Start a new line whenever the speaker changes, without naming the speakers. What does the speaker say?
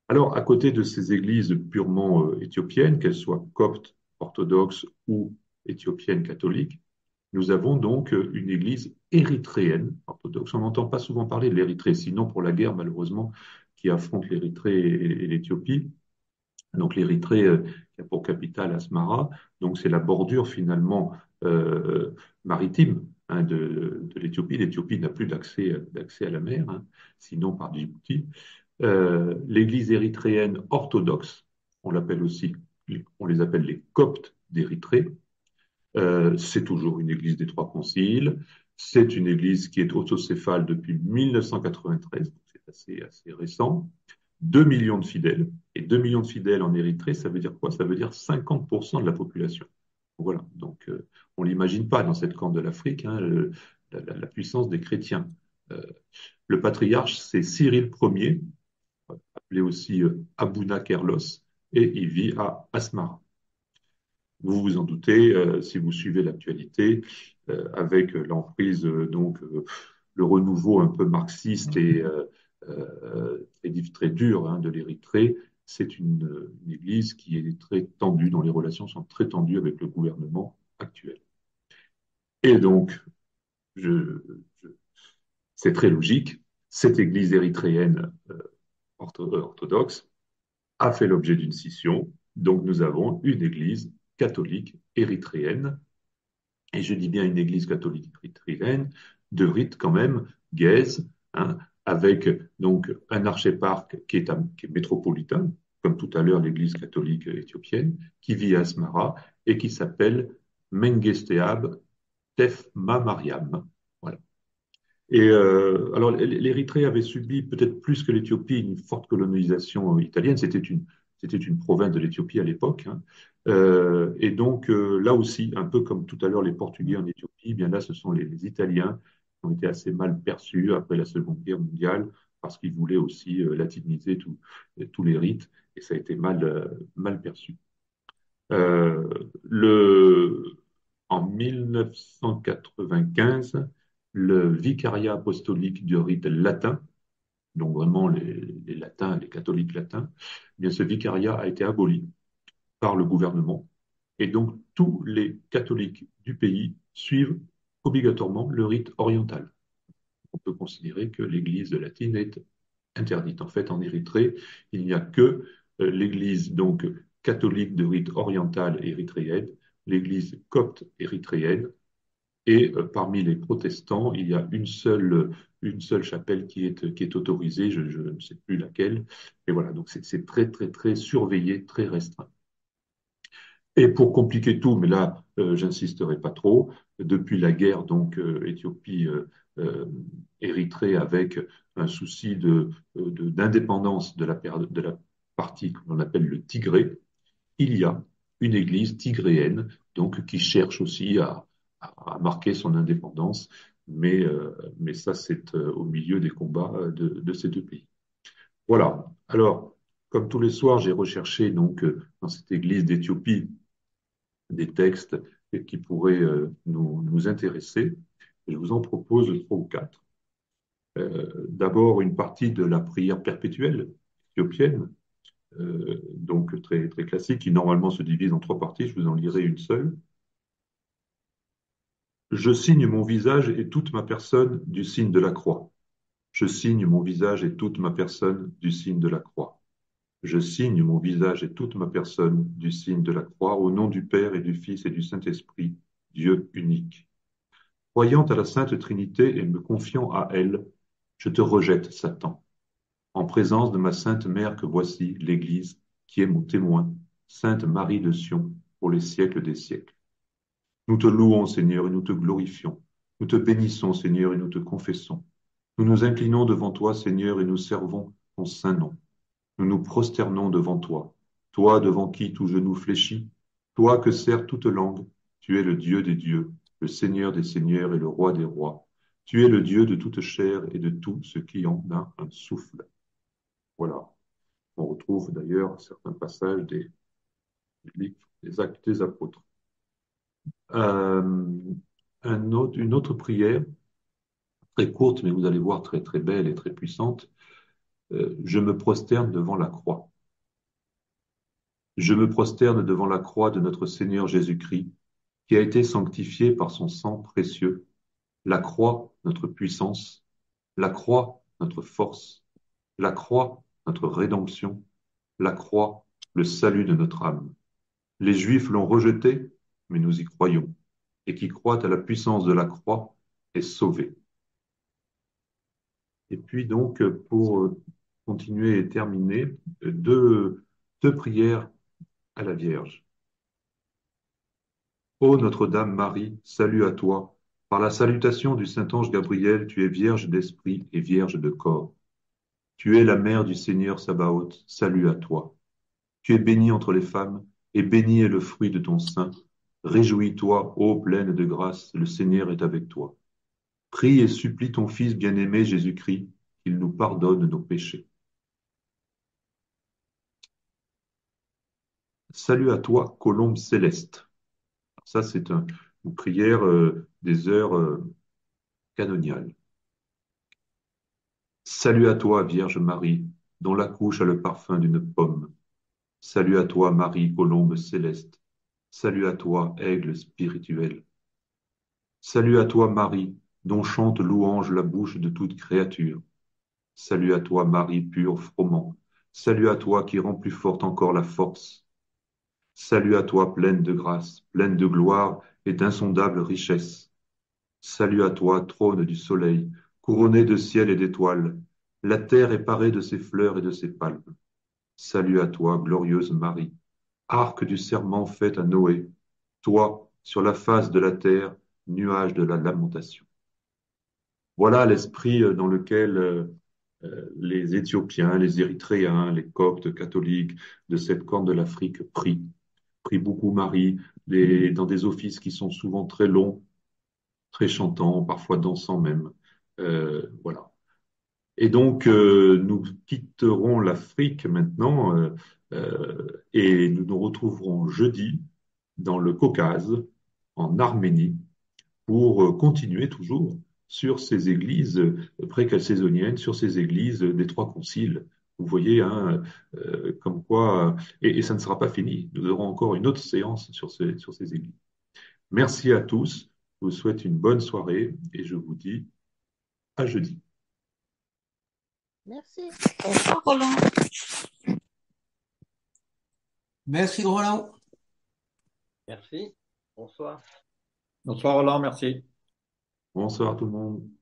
Alors, à côté de ces églises purement éthiopiennes, qu'elles soient coptes, orthodoxes ou éthiopiennes catholiques, nous avons donc une église érythréenne orthodoxe. On n'entend pas souvent parler de l'Érythrée, sinon pour la guerre, malheureusement, qui affronte l'Érythrée et l'Éthiopie. Donc l'Érythrée qui a pour capitale Asmara, donc c'est la bordure finalement maritime de l'Éthiopie. L'Éthiopie n'a plus d'accès à la mer, sinon par Djibouti. L'Église érythréenne orthodoxe, on l'appelle aussi, on les appelle les Coptes d'Érythrée. C'est toujours une église des trois conciles. C'est une église qui est autocéphale depuis 1993, donc c'est assez récent. 2 millions de fidèles. Et 2 millions de fidèles en Érythrée, ça veut dire quoi? Ça veut dire 50% de la population. Voilà, donc on ne l'imagine pas dans cette corne de l'Afrique, la puissance des chrétiens. Euh, le patriarche, c'est Cyril Ier, appelé aussi Abouna Kerlos, et il vit à Asmara. Vous vous en doutez, si vous suivez l'actualité, avec l'emprise, le renouveau un peu marxiste très dur de l'Érythrée, c'est une église qui est très tendue, dont les relations sont très tendues avec le gouvernement actuel. Et donc, je, je- c'est très logique, cette église érythréenne orthodoxe a fait l'objet d'une scission, donc nous avons une église catholique érythréenne. Et je dis bien une église catholique érythréenne, de rite quand même, gaise, avec donc un archéparque qui est métropolitain, comme tout à l'heure l'église catholique éthiopienne, qui vit à Asmara et qui s'appelle Mengesteab Tefma Mariam. Voilà. Et alors, l'Érythrée avait subi peut-être plus que l'Éthiopie une forte colonisation italienne. C'était une province de l'Éthiopie à l'époque. Et donc, là aussi, un peu comme tout à l'heure les Portugais en Éthiopie, eh bien là, ce sont les Italiens qui ont été assez mal perçus après la Seconde Guerre mondiale parce qu'ils voulaient aussi latiniser tous les rites et ça a été mal perçu. Euh, le, En 1995, le vicariat apostolique du rite latin, donc vraiment les latins, les catholiques latins, eh bien ce vicariat a été aboli par le gouvernement. Et donc tous les catholiques du pays suivent obligatoirement le rite oriental. On peut considérer que l'Église latine est interdite. En fait, en Érythrée, il n'y a que l'Église donc catholique de rite oriental érythréenne, l'Église copte érythréenne, et parmi les protestants, il y a une seule chapelle qui est autorisée, je ne sais plus laquelle, et voilà, donc c'est très très très surveillé, très restreint. Et pour compliquer tout, mais là, j'insisterai pas trop, depuis la guerre donc Éthiopie Érythrée avec un souci d'indépendance de la partie qu'on appelle le Tigré, il y a une église tigréenne donc qui cherche aussi à marquer son indépendance, mais ça c'est au milieu des combats de ces deux pays. Voilà. Alors, comme tous les soirs, j'ai recherché donc dans cette église d'Éthiopie des textes qui pourraient nous intéresser. Je vous en propose trois ou quatre. D'abord, une partie de la prière perpétuelle éthiopienne, donc très, très classique, qui normalement se divise en trois parties. Je vous en lirai une seule. Je signe mon visage et toute ma personne du signe de la croix. Je signe mon visage et toute ma personne du signe de la croix. Je signe mon visage et toute ma personne du signe de la croix au nom du Père et du Fils et du Saint-Esprit, Dieu unique. Croyant à la Sainte Trinité et me confiant à elle, je te rejette, Satan, en présence de ma Sainte Mère que voici, l'Église, qui est mon témoin, Sainte Marie de Sion, pour les siècles des siècles. Nous te louons, Seigneur, et nous te glorifions. Nous te bénissons, Seigneur, et nous te confessons. Nous nous inclinons devant toi, Seigneur, et nous servons ton saint nom. Nous nous prosternons devant toi, toi devant qui tout genou fléchit, toi que sert toute langue. Tu es le Dieu des dieux, le Seigneur des seigneurs et le Roi des rois. Tu es le Dieu de toute chair et de tout ce qui en a un souffle. Voilà. On retrouve d'ailleurs certains passages des actes des apôtres. Euh, une autre prière, très courte, mais vous allez voir très très belle et très puissante. Je me prosterne devant la croix. Je me prosterne devant la croix de notre Seigneur Jésus-Christ, qui a été sanctifié par son sang précieux. La croix, notre puissance. La croix, notre force. La croix, notre rédemption. La croix, le salut de notre âme. Les Juifs l'ont rejeté, mais nous y croyons. Et qui croit à la puissance de la croix est sauvé. Et puis donc, pour continuer et terminer, deux prières à la Vierge. Ô Notre-Dame Marie, salut à toi. Par la salutation du Saint-Ange Gabriel, tu es vierge d'esprit et vierge de corps. Tu es la mère du Seigneur Sabaoth, salut à toi. Tu es bénie entre les femmes, et béni est le fruit de ton sein. Réjouis-toi, ô pleine de grâce, le Seigneur est avec toi. Prie et supplie ton Fils bien-aimé Jésus-Christ, qu'il nous pardonne nos péchés. Salut à toi, colombe céleste. Ça, c'est une prière des heures canoniales. Salut à toi, Vierge Marie, dont la couche a le parfum d'une pomme. Salut à toi, Marie, colombe céleste. Salut à toi, aigle spirituel. Salut à toi, Marie, dont chante louange la bouche de toute créature. Salut à toi, Marie pure, froment. Salut à toi qui rend plus forte encore la force. Salut à toi, pleine de grâce, pleine de gloire et d'insondables richesses. Salut à toi, trône du soleil, couronné de ciel et d'étoiles. La terre est parée de ses fleurs et de ses palmes. Salut à toi, glorieuse Marie, arc du serment fait à Noé, toi, sur la face de la terre, nuage de la lamentation. Voilà l'esprit dans lequel les Éthiopiens, les Érythréens, les Coptes catholiques de cette corne de l'Afrique prient beaucoup Marie, dans des offices qui sont souvent très longs, très chantants, parfois dansants même. Voilà. Et donc, nous quitterons l'Afrique maintenant et nous nous retrouverons jeudi dans le Caucase, en Arménie, pour continuer toujours sur ces églises pré-chalcédoniennes, sur ces églises des trois conciles. Vous voyez, hein, comme quoi, et ça ne sera pas fini. Nous aurons encore une autre séance sur ces églises. Merci à tous. Je vous souhaite une bonne soirée et je vous dis à jeudi.
Merci. Au revoir, Roland.
Merci Roland.
Merci. Bonsoir.
Bonsoir Roland, merci.
Bonsoir tout le monde.